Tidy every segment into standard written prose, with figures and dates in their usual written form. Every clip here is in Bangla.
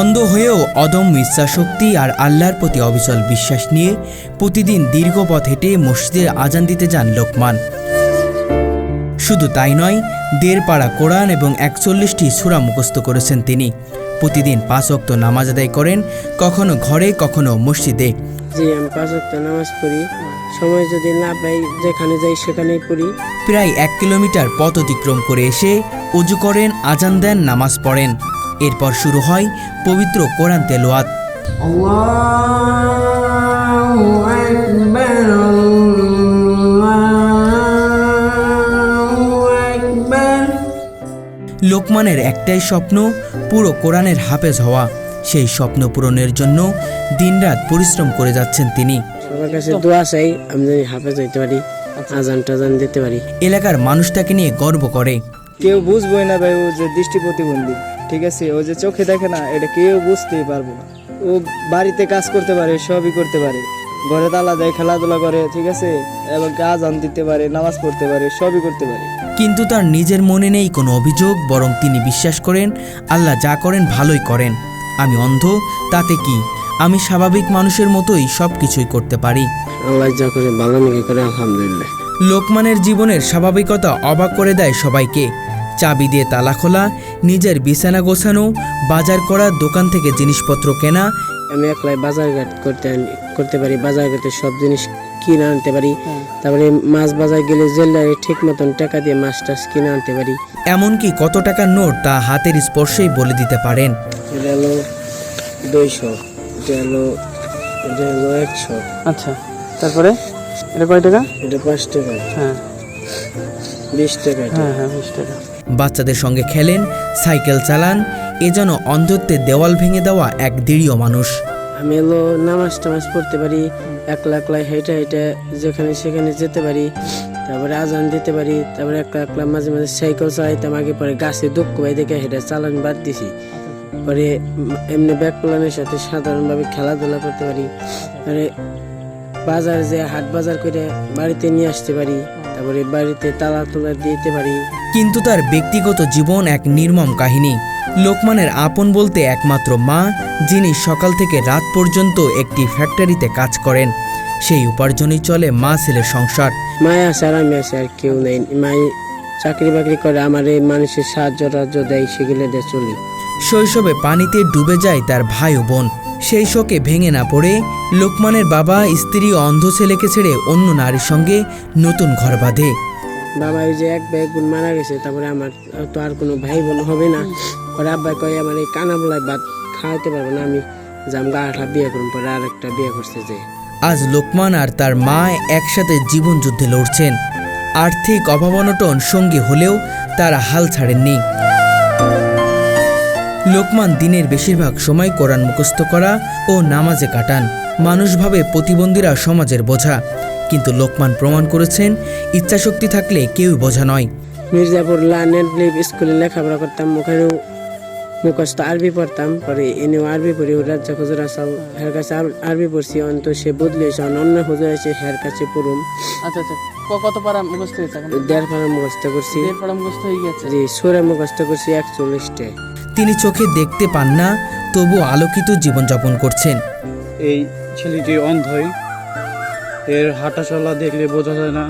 অন্ধ হয়েও অদম্য ইচ্ছাশক্তি আর আল্লাহর প্রতি অবিচল বিশ্বাস নিয়ে প্রতিদিন দীর্ঘ পথ হেঁটে মসজিদে আজান দিতে যান লোকমান। শুধু তাই নয়, ১.৫ পারা কোরআন এবং ৪১টি সূরা মুখস্থ করেছেন তিনি। প্রতিদিন ৫ ওয়াক্ত নামাজ আদায় করেন, কখনো ঘরে কখনো মসজিদে। জি, আমি ৫ ওয়াক্ত নামাজ পড়ি। সময় যদি না পাই, যেখানে যাই সেখানেই পড়ি। প্রায় ১ কিলোমিটার পথ অতিক্রম করে এসে ওযু করেন, আজান দেন, নামাজ পড়েন। এরপর শুরু হয় পবিত্র কোরআন তেলাওয়াত। আল্লাহু আকবার, আল্লাহু আকবার। লোকমানের একটাই স্বপ্ন, পুরো কোরআনের হাফেজ হওয়া। সেই স্বপ্ন পূরণের জন্য দিনরাত পরিশ্রম করে যাচ্ছেন তিনি। সবার কাছে দোয়া চাই, আমি যেন হাফেজ হইতে পারি, আজান টাজান দিতে পারি। এলাকার মানুষ তাকে নিয়ে গর্ব করে। কেউ বুঝবোই না ভাই, ও যে দৃষ্টি প্রতিবন্ধী, ঠিক আছে, ও যে চোখে দেখে না, এটা কেউ বুঝতেই পারবো না। ও বাড়িতে কাজ করতে পারে, সবই করতে পারে, ঘরে তালা দেয়, খেলাধুলা করে, ঠিক আছে, এবং আজান দিতে পারে, নামাজ পড়তে পারে, সবই করতে পারে। কিন্তু তার নিজের মনে নেই কোনো অভিযোগ, বরং তিনি বিশ্বাস করেন আল্লাহ যা করেন ভালোই করেন। আমি অন্ধ, তাতে কি, আমি স্বাভাবিক মানুষের মতোই সব কিছুই করতে পারি। আল্লাহ যা করে ভালো নাকি করে, আলহামদুলিল্লাহ। লোকমানের জীবনের স্বাভাবিকতা অবাক করে দেয় সবাইকে। চাবি দিয়ে তালা খোলা, নিজের বিছানা গোছানো, বাজার করা, দোকান থেকে জিনিসপত্র কেনা। আমি একলাই বাজারঘাট করতে পারি, বাজারঘাটে সব জিনিস কিনে আনতে পারি। তারপরে মাছ বাজার গেলে জেলারে ঠিক মতন টাকা দিয়ে মাছ টাছ কিনে আনতে পারি। এমনকি কত টাকার নোট তা হাতের স্পর্শেই বলে দিতে পারেন। এটা হলো 200, এটা হলো 100। আচ্ছা, তারপরে এটা কয় টাকা? এটা 5 টাকা। হ্যাঁ, 20 টাকা। হ্যাঁ হ্যাঁ, 20 টাকা। বাচ্চাদের সঙ্গে খেলেন, সাইকেল চালান, এ যেন অন্ধত্বের দেওয়াল ভেঙে দেওয়া এক দৃঢ় মানুষ। আমি হলো নামাজ টামাজ পড়তে পারি, একলা একলাই হেঁটে হেঁটে যেখানে সেখানে যেতে পারি। তারপরে আজান দিতে পারি। তারপরে একলা একলা মাঝে মাঝে সাইকেল চালাইতাম আগে, পরে গাছে দুঃখ ভাই দেখে হেঁটে চালান বাদ দিছি। পরে এমনি ব্যাগ পোলানের সাথে সাধারণভাবে খেলাধুলা করতে পারি। তারপরে বাজার যে হাট বাজার করে বাড়িতে নিয়ে আসতে পারি। তারপরে বাড়িতে তালা তোলা দিতে পারি। কিন্তু তার ব্যক্তিগত জীবন এক নির্মম কাহিনী। লোকমানের আপন বলতে একমাত্র মা, যিনি সকাল থেকে রাত পর্যন্ত একটি ফ্যাক্টরিতে কাজ করেন। সেই উপার্জনেই চলে মা ছেলের সংসার। মায় আছে আর আমি আছে, আর কেউ নেই। মায় চাকরি বাকরি করে, আমার এই মানুষের সাহায্য টাহায্য দেয়, সেগুলো দিয়ে চলি। শৈশবে পানিতে ডুবে যায় তার ভাই ও বোন। সেই শোকে ভেঙে না পড়ে লোকমানের বাবা স্ত্রী ও অন্ধ ছেলেকে ছেড়ে অন্য নারীর সঙ্গে নতুন ঘর বাঁধে। বাবা ওই যে এক ভাই বোন মারা গেছে, তারপরে আমার তো আর কোনো ভাই বোন হবে না। পরে আব্বা কয় আমার এই কানা বলায় ভাত খাওয়াতে পারবো না, আমি জামগা আঠা বিয়ে করুন। পরে আর একটা বিয়ে করছে যে। আজ লোকমান আর তার মা একসাথে জীবন যুদ্ধে লড়ছেন। আর্থিক অভাব অনটন সঙ্গী হলেও তারা হাল ছাড়েননি। লোকমান দিনের বেশিরভাগ সময় কোরআন মুখস্থ করা ও নামাজে কাটান। মানুষ ভাবে প্রতিবন্ধীরা সমাজের বোঝা, কিন্তু লোকমান প্রমাণ করেছেন ইচ্ছাশক্তি থাকলে কেউই বোঝা নয়। মির্জাপুর লার্নেট লিভ স্কুলে লেখাপড়া করতাম, ওখানেও মুখস্থ আরবি পড়তাম। পরে এনেও আরবি পড়ি, রাজ্জাক হুজুর আসাও হের কাছে আরবি পড়ছি। অন্ত সে বদলেছে, অন্য হুজুর আছে হের কাছে পড়ুম। আচ্ছা আচ্ছা, কত পারা মুখস্থ হয়েছে এখন? 1.5 পারা মুখস্থ করছি। 1.5 পারা মুখস্থ হয়ে গেছে। জি, সূরা মুখস্থ করছি 41টা। তিনি চোখে দেখতে পান না, তবু আলোকিত জীবনযাপন করছেন। এই ছেলেটি অন্ধই, এর হাঁটা চলা দেখলে বোঝা যায় না।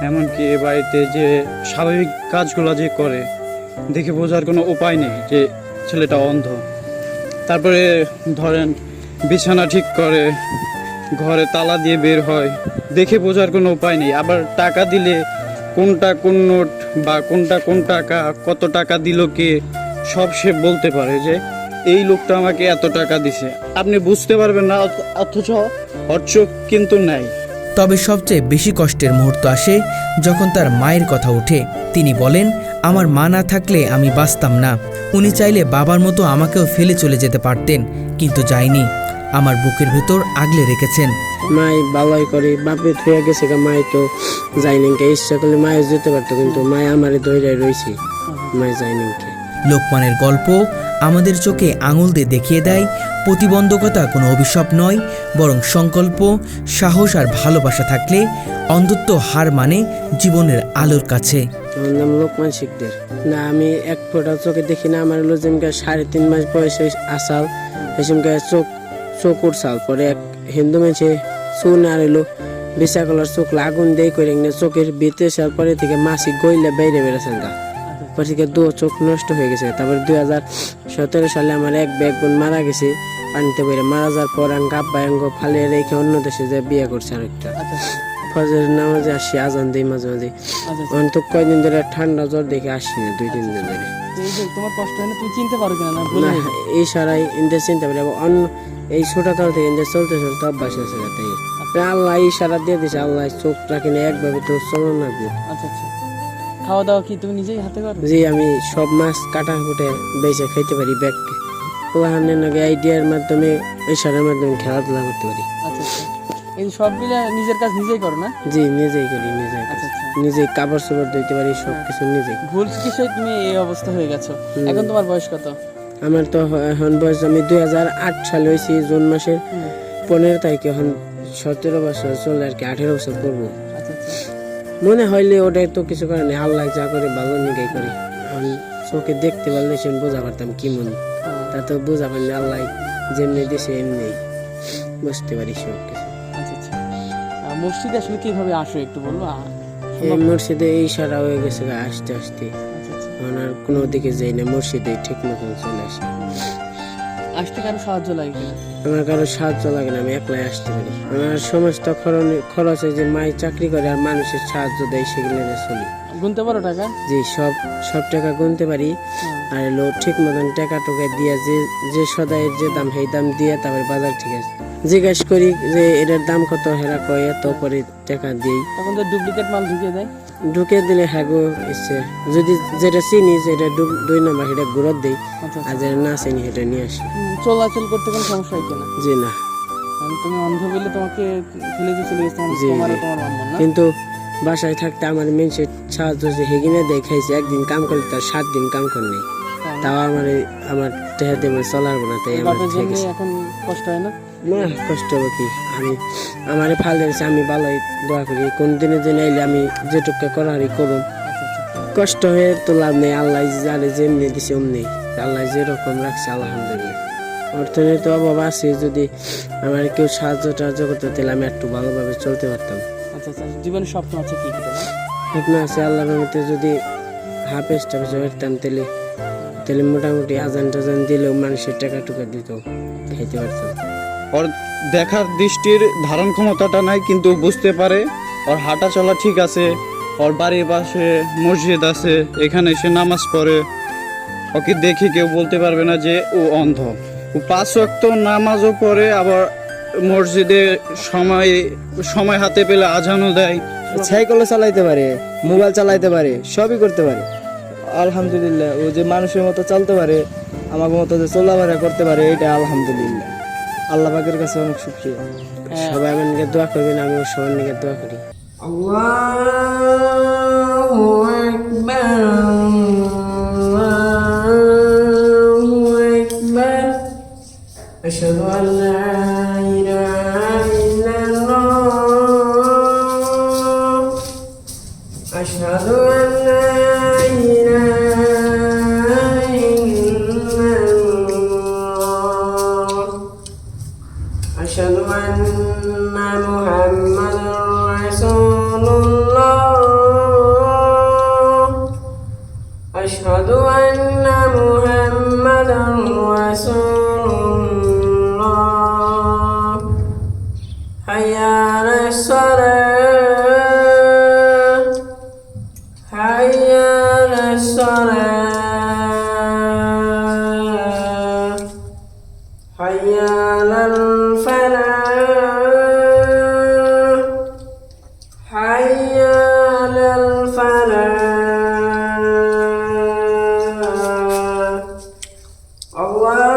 এমনকি এ বাড়িতে যে স্বাভাবিক কাজগুলো যে করে দেখে বোঝার কোনো উপায় নেই যে ছেলেটা অন্ধ। তারপরে ধরেন বিছানা ঠিক করে, ঘরে তালা দিয়ে বের হয়, দেখে বোঝার কোনো উপায় নেই। আবার টাকা দিলে কোনটা কোন নোট বা কোনটা কোন টাকা, কত টাকা দিল কে, সব সে বলতে পারে যে এই লোকটা আমাকে এত টাকা দিছে। আপনি বুঝতে পারবেন না, অথচ ওর চোখ কিন্তু নাই। তবে সবচেয়ে বেশি কষ্টের মুহূর্ত আসে যখন তার মায়ের কথা ওঠে। তিনি বলেন, আমার মা না থাকলে আমি বাঁচতাম না। উনি চাইলে বাবার মতো আমাকেও ফেলে চলে যেতে পারতেন, কিন্তু যায়নি। আমার বুকের ভেতর আগলে রেখেছেন। মাই বালাই করে, বাপে থুয়ে গেছে, মাই তো যায়নি। ইচ্ছা করলে মায়ে যেতে পারতো, কিন্তু মায় আমারে ধরে রয়েছে, মায় যায়নি। লোকমানের গল্প আমাদের চোখে আঙুল দিয়ে দেখিয়ে দেয় প্রতিবন্ধকতা কোনো অভিশাপ নয়, বরং সংকল্প, সাহস আর ভালোবাসা থাকলে অন্ধত্ব হার মানে জীবনের আলোর কাছে। আমার নাম লোকমান শিকদার। না, আমি এক ফোঁটা চোখে দেখি না। আমার হলো যেমন 3.5 মাস বয়সে আসাল এসমকে চোখ উঠছাল। পরে এক হিন্দু মানুষে চুন আর এলো বিশা কলার চোখ আগুন দিয়ে করে চোখের ভিতরে সাল পরে থেকে মাসি গইলে বাইরে বেড়েছেন গা। পরে থেকে 2 চোখ নষ্ট হয়ে গেছে। তারপর 2017 সালে আমার এক বোন মারা গেছে পানিতে বেড়ে। মারা যাওয়ার পর আব্বা ফালিয়ে রেখে অন্য দেশে যে বিয়ে করছে আরেকটা। ফজর নামাজে আসি, আজান দিই মাঝে মাঝে। তো কয়দিন ধরে ঠান্ডা জ্বর দেখে আসি না, 2-3 দিন ধরে। তোমার কষ্ট হয় না? তুমি চিনতে পারো কিনা? না, এই সারাই ইন্দের চিনতে পারি। অন্য এই ছোটকাল থেকে ইন্দের চলতে চলতে অভ্যাস হয়েছে। তাই আল্লাহ ইশারা দিয়ে দিছে, আল্লাহ চোখ রাখি না একভাবে তো চলন লাগবে। আচ্ছা। খাওয়া দাওয়া কি তুমি নিজেই হাতে করো? জি, আমি সব মাছ কাটা কুটে বেঁচে খাইতে পারি। ব্যাগ ওখানের নাকি আইডিয়ার মাধ্যমে ইশারার মাধ্যমে খেলাধুলা করতে পারি। আচ্ছা। এই সবগুলো নিজের কাজ নিজেই করো না? জি, নিজেই করি। নিজেই কাপড় চোপড় ধুইতে পারি, সবকিছু নিজেই। ভুল চিকিৎসায় তুমি এই অবস্থা হয়ে গেছো। এখন তোমার বয়স কত? আমার তো এখন বয়স, আমি 2008 সালে হয়েছি জুন মাসের 15 তারিখে। এখন 17 বছর চলে আর কি, 18 বছর করবো। আচ্ছা। মনে হইলে ওটাই তো কিছু করে না, আল্লাহ যা করে ভালো নিগাই করি। এখন চোখে দেখতে পারলে সে বোঝা পারতাম কি মন, তা তো বোঝা পারলে আল্লাহ যেমনি দিছে এমনি বুঝতে পারি সব কিছু। আচ্ছা। মসজিদে আসলে কিভাবে আসো একটু বলবো? এই মসজিদে এই সারা হয়ে গেছে আসতে আসতে। এখন আর কোনো দিকে যাই না, মসজিদে ঠিক মতন চলে আসি। আসতে কারো সাহায্য লাগে কিনা? আমার কারো সাহায্য লাগে না, আমি একলাই আসতে পারি। আমার সমস্ত খরচ যে মাই চাকরি করে আর মানুষের সাহায্য দেয় সেগুলো চলি। গুনতে পারো টাকা? জি, সব টাকা গুনতে পারি। আর এলো ঠিক মতন টাকা টোকা দিয়া যে সদাইয়ের যে দাম সেই দাম দিয়ে তারপরে বাজার ঠিক আছে জিজ্ঞেস করি যে এটার দাম কত, হেরা কয় এত, পরে টাকা দিই। তখন তো ডুপ্লিকেট মাল ঢুকিয়ে দেয়। ঢুকে দিলে হ্যাঁ গো ইচ্ছে, যদি যেটা চিনি সেটা 2 নম্বর সেটা ঘুরত দিই। আচ্ছা। আর যেটা না চিনি সেটা নিয়ে আসি। চলাচল করতে কোনো সমস্যা হয় কিনা? জি না। তুমি অন্ধ বলে তোমাকে ফেলে দিয়ে চলে গেছে জি, তোমার মাম্মা না? কিন্তু বাসায় থাকতে আমার মেনসের সাহায্য যে হেগিনে দেখাইছে, একদিন কাম করলে তার 7 দিন কাম করে নেই। তাও আমার টেহা দেবে চলার না, তাই আমার বাপের জন্য এখন কষ্ট হয় না? না, কষ্ট হবে কি, আমার ফাল দিয়েছে, আমি ভালোই দোয়া করি। কোন দিনের জন্য আইলে আমি যেটুকু করারই করুন। কষ্ট হয়ে তো লাভ নেই, আল্লাহ যারে যেমনি দিছে অমনি, আল্লাহ যেরকম রাখছে আলহামদুলিল্লাহ। অর্থনীতি অভাব আছে, যদি আমার কেউ সাহায্য টাহায্য করতে তাহলে আমি একটু ভালোভাবে চলতে পারতাম। আচ্ছা। জীবনের স্বপ্ন আছে কি তোমার? স্বপ্ন আছে আল্লাহর রহমতে যদি হাফেজ টাফেজ হইতাম তাহলে মোটামুটি আজান টাজান দিলেও মানুষের টাকা টুকা দিত, খাইতে পারতাম। ওর দেখার দৃষ্টির ধারণ ক্ষমতাটা নাই, কিন্তু বুঝতে পারে। ওর হাঁটা চলা ঠিক আছে, ওর বাড়ির পাশে মসজিদ আছে, এখানে সে নামাজ পড়ে। ওকে দেখে কেউ বলতে পারবে না যে ও অন্ধ। ও 5 ওয়াক্ত নামাজও পড়ে, আবার মসজিদে সময় হাতে পেলে আজানও দেয়। সাইকেলও চালাইতে পারে, মোবাইল চালাইতে পারে, সবই করতে পারে। আলহামদুলিল্লাহ, ও যে মানুষের মতো চলতে পারে, আমাকে মতো যে চলাফেরা করতে পারে, এটা আলহামদুলিল্লাহ, আল্লাহ পাকের কাছে অনেক শুকরিয়া। সবাই আমার নিকে দোয়া করবেন, আমিও সবার নিকে দোয়া করি। أشهد أن لا إله إلا الله أشهد أن لا إله إلا الله أشهد أن محمدا رسول الله أشهد أن محمدا رسول الله حي على الصلاة حي على الصلاة حي على الفلاح حي على الفلاح الله